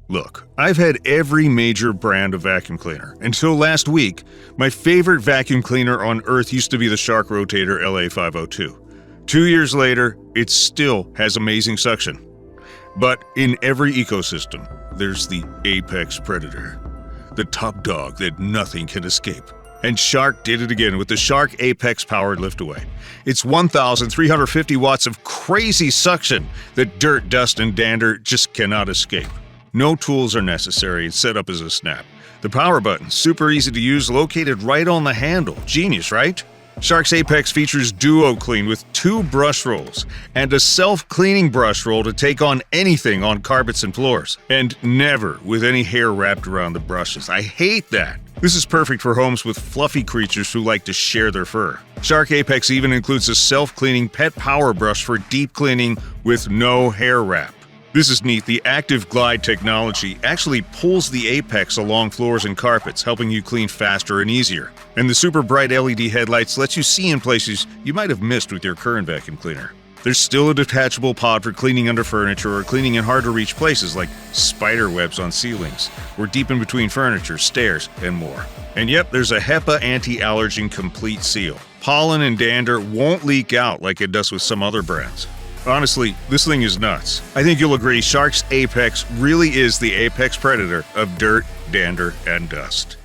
Look, I've had every major brand of vacuum cleaner. Until last week, my favorite vacuum cleaner on earth used to be the Shark Rotator LA502. 2 years later, it still has amazing suction. But in every ecosystem, there's the apex predator, the top dog that nothing can escape. And Shark did it again with the Shark Apex Powered Liftaway. It's 1,350 watts of crazy suction that dirt, dust, and dander just cannot escape. No tools are necessary, it's set up as a snap. The power button, super easy to use, located right on the handle. Genius, right? Shark's Apex features Duo Clean with 2 brush rolls and a self-cleaning brush roll to take on anything on carpets and floors. And never with any hair wrapped around the brushes. I hate that. This is perfect for homes with fluffy creatures who like to share their fur. Shark Apex even includes a self-cleaning pet power brush for deep cleaning with no hair wrap. This is neat. The Active Glide technology actually pulls the Apex along floors and carpets, helping you clean faster and easier. And the super bright LED headlights lets you see in places you might have missed with your current vacuum cleaner. There's still a detachable pod for cleaning under furniture or cleaning in hard-to-reach places like spider webs on ceilings, or deep in between furniture, stairs, and more. And yep, there's a HEPA anti-allergen complete seal. Pollen and dander won't leak out like it does with some other brands. Honestly, this thing is nuts. I think you'll agree Shark's Apex really is the apex predator of dirt, dander, and dust.